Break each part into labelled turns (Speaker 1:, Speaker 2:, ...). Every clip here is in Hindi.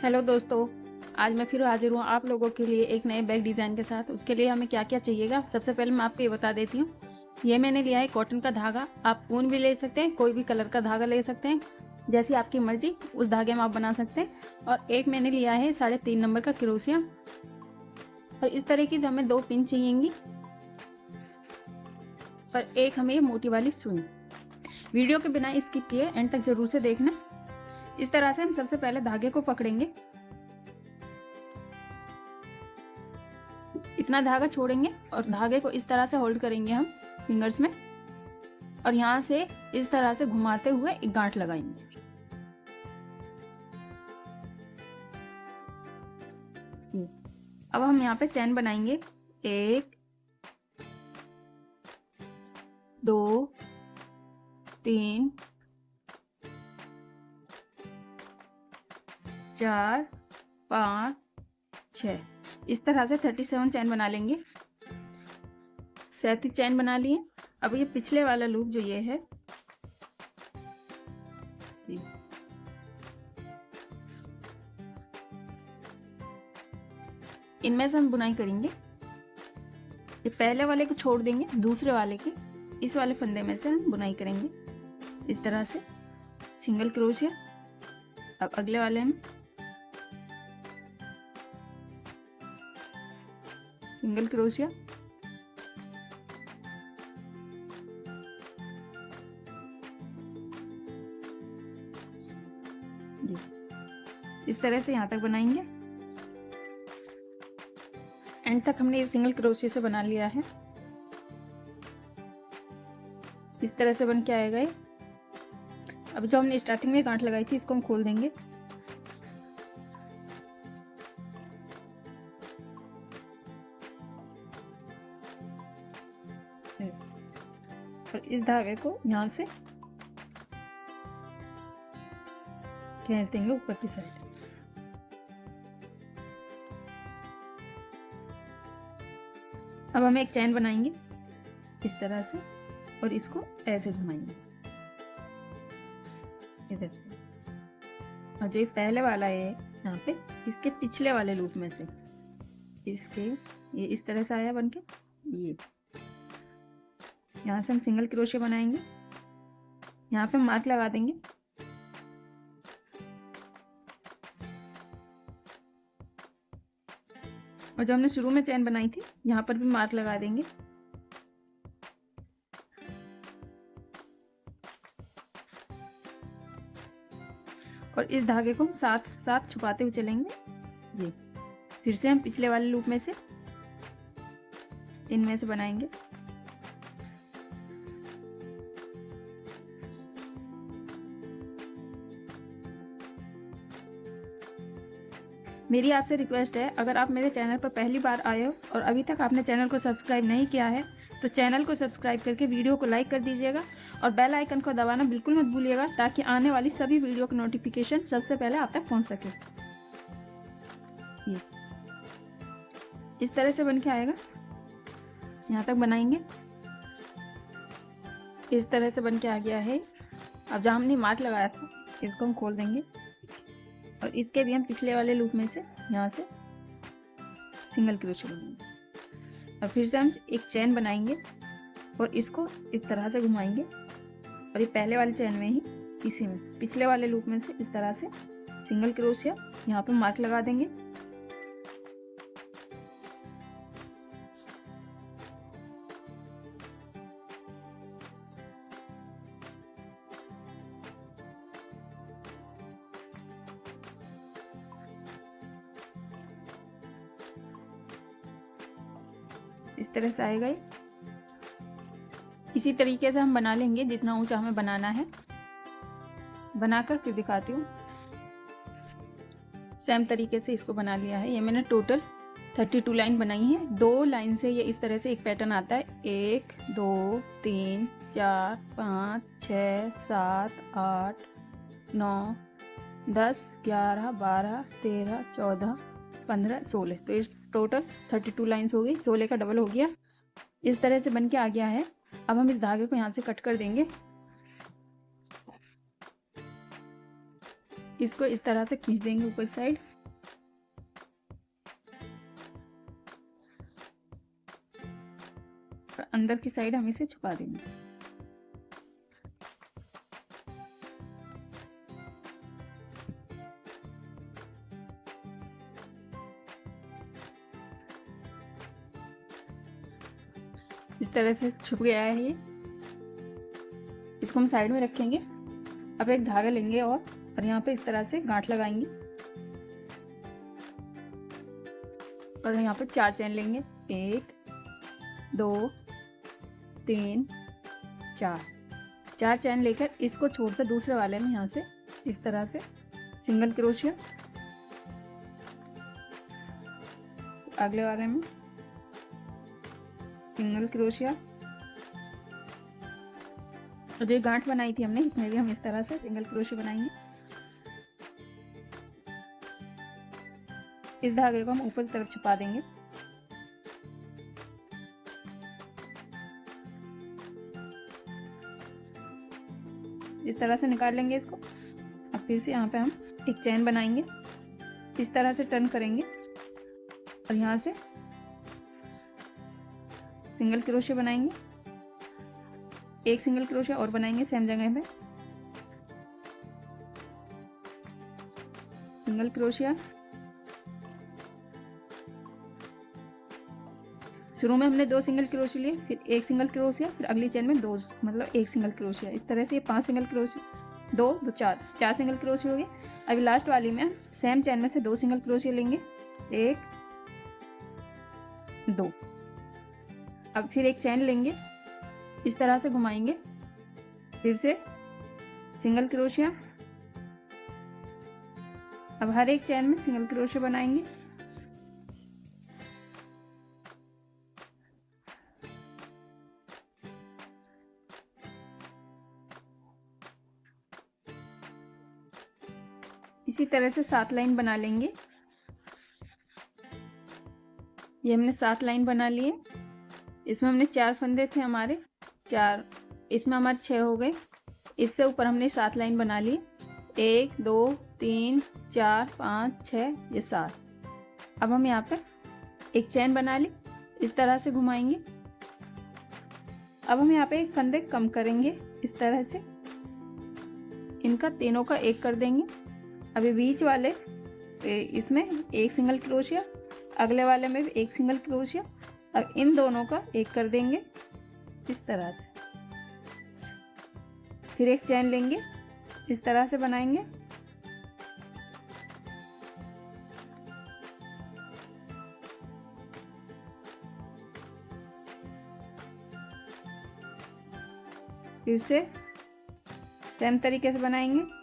Speaker 1: हेलो दोस्तों, आज मैं फिर हाजिर हूँ आप लोगों के लिए एक नए बैग डिज़ाइन के साथ। उसके लिए हमें क्या क्या चाहिएगा, सबसे पहले मैं आपको ये बता देती हूँ। ये मैंने लिया है कॉटन का धागा। आप ऊन भी ले सकते हैं, कोई भी कलर का धागा ले सकते हैं, जैसी आपकी मर्जी उस धागे में आप बना सकते हैं। और एक मैंने लिया है 3.5 नंबर का क्रोशिया, और इस तरह की हमें 2 पिन चाहिएंगी, और एक हमें ये मोटी वाली सुई। वीडियो के बिना स्किप किए एंड तक जरूर से देखना। इस तरह से हम सबसे पहले धागे को पकड़ेंगे, इतना धागा छोड़ेंगे और धागे को इस तरह से होल्ड करेंगे हम फिंगर्स में, और यहाँ से इस तरह से घुमाते हुए एक गांठ लगाएंगे। अब हम यहाँ पे चैन बनाएंगे 1 2 3 4 5 6, इस तरह से 37 चैन बना लेंगे। 37 चैन बना लिए। अब ये पिछले वाला लूप जो ये है, इनमें से हम बुनाई करेंगे। ये पहले वाले को छोड़ देंगे, दूसरे वाले के इस वाले फंदे में से हम बुनाई करेंगे इस तरह से सिंगल क्रोशिया। अब अगले वाले में सिंगल क्रोशिया, इस तरह से यहाँ तक बनाएंगे। एंड तक हमने ये सिंगल क्रोशिया से बना लिया है। इस तरह से बन के आएगा ये। अब जो हमने स्टार्टिंग में गांठ लगाई थी इसको हम खोल देंगे, और इस धागे को यहाँ से खींच देंगे ऊपर की साइड। अब हम एक चैन बनाएंगे इस तरह से, और इसको ऐसे घुमाएंगे इधर से। और जो पहले वाला है यहाँ पे, इसके पिछले वाले लूप में से इसके ये इस तरह से आया बनके, ये यहाँ से हम सिंगल क्रोशिया बनाएंगे, यहाँ पे मार्क लगा देंगे। और जो हमने शुरू में चैन बनाई थी यहाँ पर भी मार्क लगा देंगे। और इस धागे को साथ साथ छुपाते हुए चलेंगे। ये फिर से हम पिछले वाले लूप में से इनमें से बनाएंगे। मेरी आपसे रिक्वेस्ट है, अगर आप मेरे चैनल पर पहली बार आए हो और अभी तक आपने चैनल को सब्सक्राइब नहीं किया है तो चैनल को सब्सक्राइब करके वीडियो को लाइक कर दीजिएगा, और बेल आइकन को दबाना बिल्कुल मत भूलिएगा, ताकि आने वाली सभी वीडियो का नोटिफिकेशन सबसे पहले आप तक पहुंच सके। ये इस तरह से बन के आएगा। यहाँ तक बनाएंगे, इस तरह से बन के आ गया है। अब जहाँ हमने मार्क लगाया था इसको हम खोल देंगे, और इसके भी हम पिछले वाले लूप में से यहाँ से सिंगल क्रोशिया बनाएंगे। और फिर से हम एक चैन बनाएंगे और इसको इस तरह से घुमाएंगे, और ये पहले वाले चैन में ही इसी में पिछले वाले लूप में से इस तरह से सिंगल क्रोशिया, यहाँ पे मार्क लगा देंगे। इस तरह से आएगा ये। इसी तरीके से हम बना लेंगे जितना ऊंचा हमें बनाना है। बनाकर फिर दिखाती हूँ। सेम तरीके से इसको बना लिया है। ये मैंने टोटल 32 लाइन बनाई है। 2 लाइन से ये इस तरह से एक पैटर्न आता है। 1 2 3 4 5 6 7 8 9 10 11 12 13 14 15 16, तो इस टोटल 32 लाइन्स हो गई। 16 का डबल हो गया। इस तरह से बन के आ गया है। अब हम इस धागे को यहाँ से कट कर देंगे। इसको इस तरह से खींच देंगे ऊपर साइड। अंदर की साइड हम इसे छुपा देंगे। इस तरह से छुप गया है ये। इसको हम साइड में रखेंगे। अब एक धागा लेंगे और यहाँ पे इस तरह से गांठ लगाएंगे और यहाँ पे 4 चैन लेंगे। 1 2 3 4 चैन लेकर इसको छोड़कर दूसरे वाले में यहाँ से इस तरह से सिंगल क्रोशिया, अगले वाले में सिंगल क्रोशिया, और जो गांठ बनाई थी हमने इसमें भी हम इस तरह से सिंगल क्रोशिया बनाएंगे। इस धागे को हम ऊपर की तरफ छुपा देंगे। इस तरह से निकाल लेंगे इसको। अब फिर से यहाँ पे हम एक चैन बनाएंगे, इस तरह से टर्न करेंगे और यहाँ से सिंगल क्रोशिया बनाएंगे। एक सिंगल क्रोशिया और बनाएंगे सेम जगह पे, सिंगल क्रोशिया। शुरू में हमने 2 सिंगल क्रोशिया लिए, फिर एक सिंगल क्रोशिया, फिर अगली चेन में 2, मतलब एक सिंगल क्रोशिया। इस तरह से ये 5 सिंगल क्रोशिया, 2 2 4 सिंगल क्रोशिया हो गए। अभी लास्ट वाली में सेम चेन में से 2 सिंगल क्रोशिया लेंगे, 1 2। अब फिर एक चैन लेंगे, इस तरह से घुमाएंगे, फिर से सिंगल क्रोशिया। अब हर एक चैन में सिंगल क्रोशिया बनाएंगे। इसी तरह से 7 लाइन बना लेंगे। ये हमने 7 लाइन बना लिए। इसमें हमने 4 फंदे थे हमारे, 4, इसमें हमारे 6 हो गए। इससे ऊपर हमने 7 लाइन बना ली, 1 2 3 4 5 6, ये 7। अब हम यहाँ पर एक चैन बना ली, इस तरह से घुमाएंगे। अब हम यहाँ पे एक फंदे कम करेंगे, इस तरह से इनका तीनों का एक कर देंगे। अभी बीच वाले इसमें एक सिंगल क्रोशिया, अगले वाले में भी एक सिंगल क्रोशिया, अब इन दोनों का एक कर देंगे इस तरह से। फिर एक चैन लेंगे, इस तरह से बनाएंगे। फिर से सेम तरीके से बनाएंगे।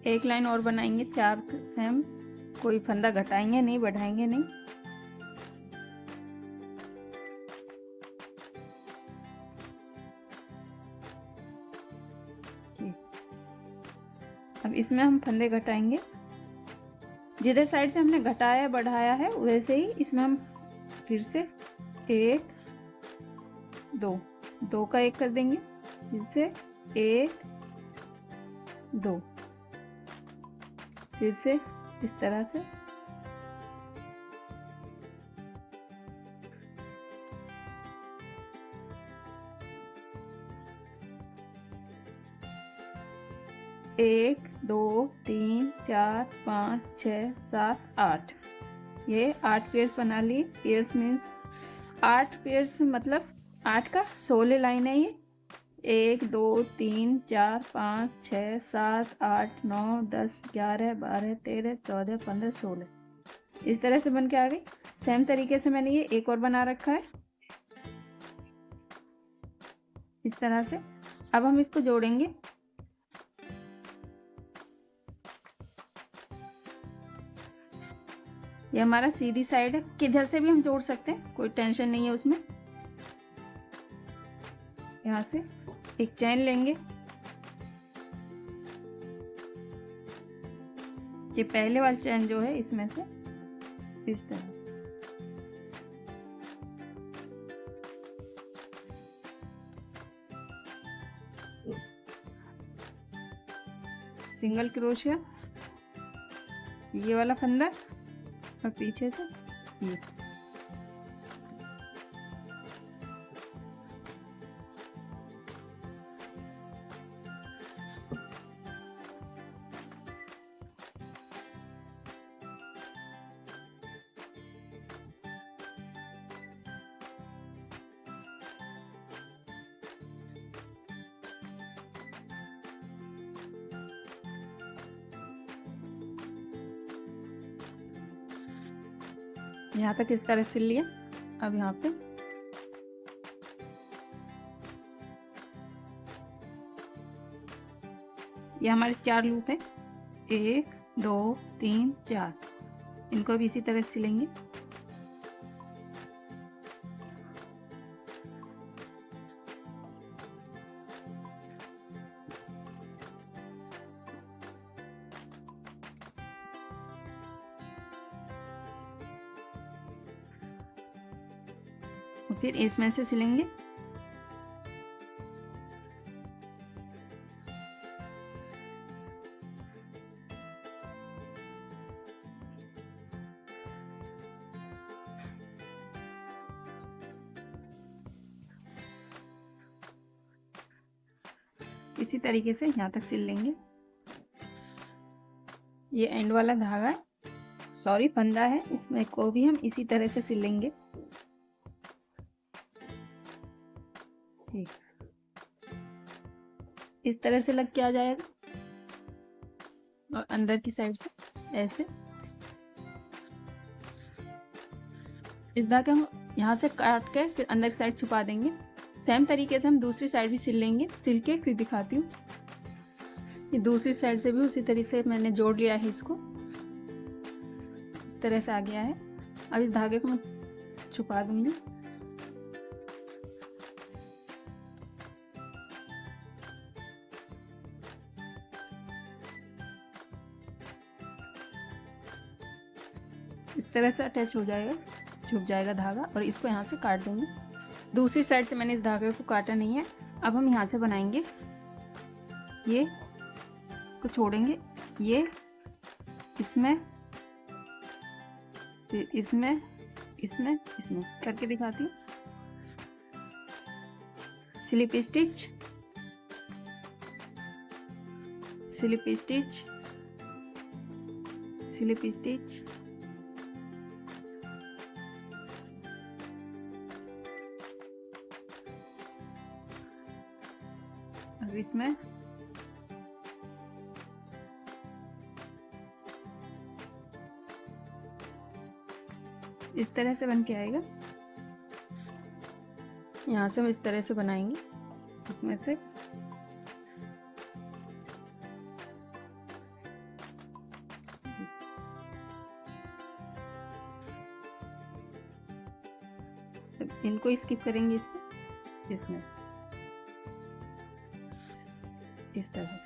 Speaker 1: एक लाइन और बनाएंगे, 4 सेम, कोई फंदा घटाएंगे नहीं, बढ़ाएंगे नहीं। अब इसमें हम फंदे घटाएंगे, जिधर साइड से हमने घटाया बढ़ाया है वैसे ही इसमें हम फिर से 1 2 का एक कर देंगे, फिर से 1 2, फिर से इस तरह से। एक 2 3 4 5 6 7 8, ये 8 पेयर्स बना लिए। पेयर्स मीन्स 8 पेयर्स, मतलब 8 का 16 लाइन है ये। 1 2 3 4 5 6 7 8 9 10 11 12 13 14 15 16, इस तरह से बन के आ गई। सेम तरीके से मैंने ये एक और बना रखा है इस तरह से। अब हम इसको जोड़ेंगे। ये हमारा सीधी साइड है, किधर से भी हम जोड़ सकते हैं, कोई टेंशन नहीं है उसमें। यहाँ से एक चैन लेंगे, ये पहले वाला चैन जो है इसमें से इस तरह से सिंगल क्रोशिया, ये वाला फंदा और पीछे से ये। यहाँ तक इस तरह सिल लिया। अब यहाँ पे ये हमारे 4 लूप है, 1 2 3 4। इनको भी इसी तरह सिलेंगे। फिर इसमें से सिलेंगे। इसी तरीके से यहाँ तक सिल लेंगे। ये एंड वाला धागा है, सॉरी फंदा है, इसमें को भी हम इसी तरह से सिल लेंगे। ठीक, इस तरह से लग के आ जाएगा। और अंदर की साइड से ऐसे इस धागे हम यहाँ से काट के फिर अंदर की साइड छुपा देंगे। सेम तरीके से हम दूसरी साइड भी सिल लेंगे। सिल के फिर दिखाती हूँ। ये दूसरी साइड से भी उसी तरीके से मैंने जोड़ लिया है, इसको इस तरह से आ गया है। अब इस धागे को मैं छुपा दूंगी। इस तरह से अटैच हो जाएगा, छुप जाएगा धागा। और इसको यहाँ से काट देंगे। दूसरी साइड से मैंने इस धागे को काटा नहीं है। अब हम यहाँ से बनाएंगे। ये इसको छोड़ेंगे, ये इसमें फिर इसमें इसमें इसमें करके दिखाती हूँ। Slip stitch, slip stitch, slip stitch, अब इसमें इस तरह से बन के आएगा। यहाँ से हम इस तरह से बनाएंगे। इसमें से इनको स्किप करेंगे, इसमें इस तरह से।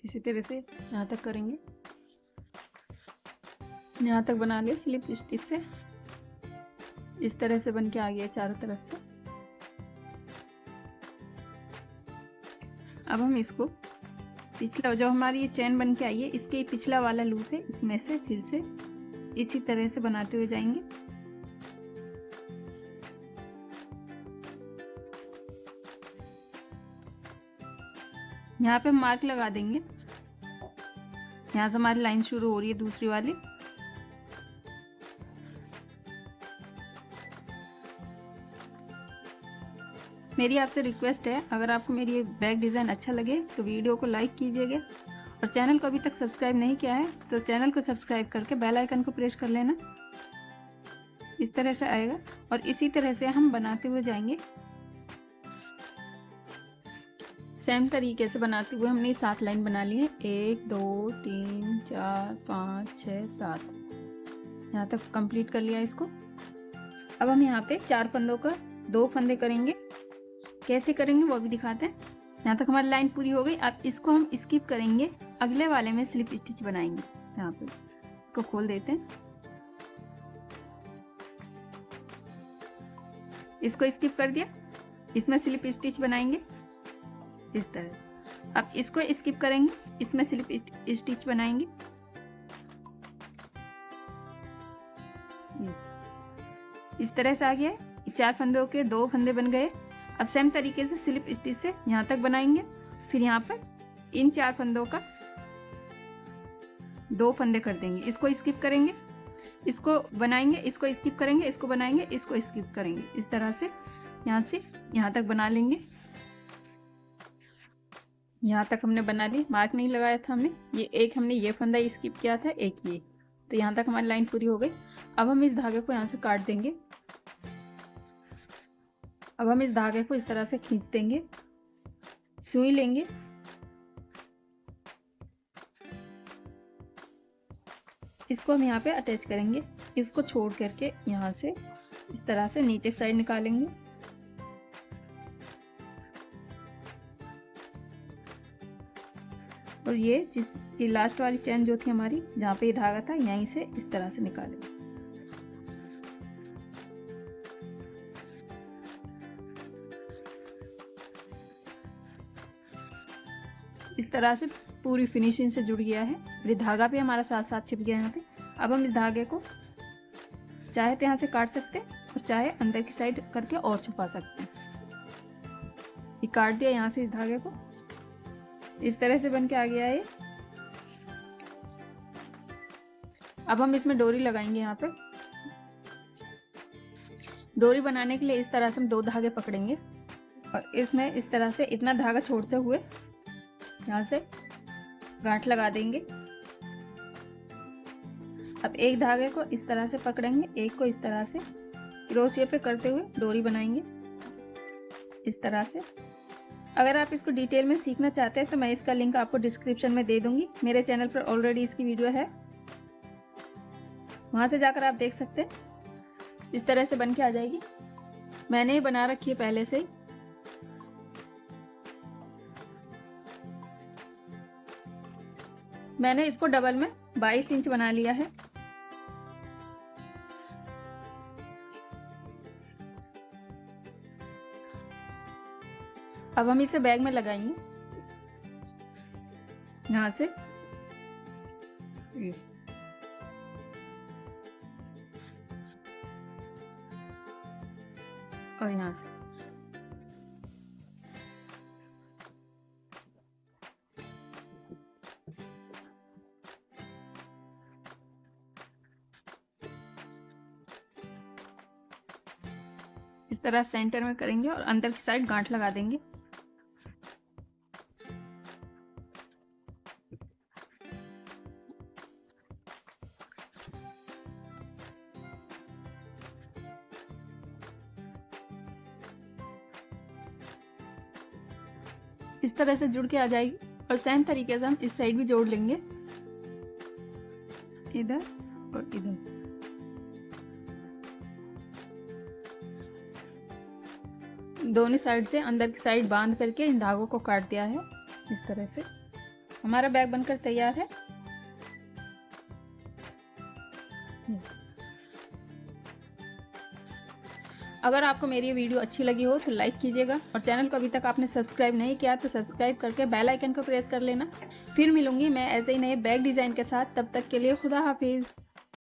Speaker 1: इसी तरह से यहाँ तक करेंगे। यहाँ तक बना लिया स्लिप स्टिच से। इस तरह से बन के आ गया चारों तरफ से। अब हम इसको पिछला जो हमारी ये चैन बन के आई है, इसके पिछला वाला लूप है, इसमें से फिर से इसी तरह से बनाते हुए जाएंगे। यहाँ पे हम मार्क लगा देंगे। यहाँ से हमारी लाइन शुरू हो रही है दूसरी वाली। मेरी आपसे रिक्वेस्ट है, अगर आपको मेरी ये बैग डिज़ाइन अच्छा लगे तो वीडियो को लाइक कीजिएगा, और चैनल को अभी तक सब्सक्राइब नहीं किया है तो चैनल को सब्सक्राइब करके बेल आइकन को प्रेस कर लेना। इस तरह से आएगा और इसी तरह से हम बनाते हुए जाएंगे। सेम तरीके से बनाते हुए हमने 7 लाइन बना ली है। 1 2 3 4 5 6 7, यहाँ तक कंप्लीट कर लिया इसको। अब हम यहाँ पे 4 फंदों का 2 फंदे करेंगे। कैसे करेंगे वो भी दिखाते हैं। यहाँ तक हमारी लाइन पूरी हो गई। अब इसको हम स्किप करेंगे, अगले वाले में स्लिप स्टिच बनाएंगे। यहाँ पे इसको खोल देते हैं, इसको स्किप कर दिया, इसमें स्लिप स्टिच बनाएंगे इस तरह। अब इसको स्किप करेंगे, इसमें स्लिप स्टिच बनाएंगे। इस तरह से आ गया है। 4 फंदों के 2 फंदे बन गए। अब सेम तरीके से स्लिप स्टिच से यहाँ तक बनाएंगे। फिर यहाँ पर इन 4 फंदों का 2 फंदे कर देंगे। इसको स्किप करेंगे, इसको बनाएंगे, इसको स्किप करेंगे, इसको बनाएंगे, इसको स्किप करेंगे। इस तरह से यहाँ तक बना लेंगे। यहाँ तक हमने बना ली, मार्क नहीं लगाया था हमने। ये एक हमने ये फंदा स्किप किया था, एक ये, तो यहाँ तक हमारी लाइन पूरी हो गई। अब हम इस धागे को यहाँ से काट देंगे। अब हम इस धागे को इस तरह से खींच देंगे, सुई लेंगे, इसको हम यहाँ पे अटैच करेंगे। इसको छोड़ करके यहाँ से इस तरह से नीचे साइड निकालेंगे। और ये लास्ट वाली चैन जो थी हमारी, जहाँ पे ये धागा था, यहीं से इस तरह से निकालेंगे। इस तरह से पूरी फिनिशिंग से जुड़ गया है। ये धागा भी हमारा साथ साथ छिप गया यहाँ पे। अब हम इस धागे को चाहे तो यहाँ से काट सकते हैं और चाहे अंदर की साइड करके और छुपा सकते हैं। ये काट दिया यहाँ से इस धागे को, इस तरह से बन के आ गया है। अब हम इसमें डोरी लगाएंगे। यहाँ पे डोरी बनाने के लिए इस तरह से हम 2 धागे पकड़ेंगे और इसमें इस तरह से इतना धागा छोड़ते हुए यहाँ से गांठ लगा देंगे। अब एक धागे को इस तरह से पकड़ेंगे, एक को इस तरह से क्रोशिया पे करते हुए डोरी बनाएंगे इस तरह से। अगर आप इसको डिटेल में सीखना चाहते हैं तो मैं इसका लिंक आपको डिस्क्रिप्शन में दे दूंगी। मेरे चैनल पर ऑलरेडी इसकी वीडियो है, वहां से जाकर आप देख सकते हैं। इस तरह से बन के आ जाएगी। मैंने ये बना रखी है पहले से ही। मैंने इसको डबल में 22 इंच बना लिया है। अब हम इसे बैग में लगाएंगे यहाँ से। और यहाँ से इस तरह सेंटर में करेंगे और अंदर की साइड गांठ लगा देंगे। इस तरह से जुड़ के आ जाएगी। और सेम तरीके से हम इस साइड भी जोड़ लेंगे, इधर और इधर से। दोनों साइड से अंदर की साइड बांध करके इन धागों को काट दिया है। इस तरह से हमारा बैग बनकर तैयार है। अगर आपको मेरी ये वीडियो अच्छी लगी हो तो लाइक कीजिएगा और चैनल को अभी तक आपने सब्सक्राइब नहीं किया तो सब्सक्राइब करके बेल आइकन को प्रेस कर लेना। फिर मिलूंगी मैं ऐसे ही नए बैग डिज़ाइन के साथ। तब तक के लिए खुदा हाफिज़।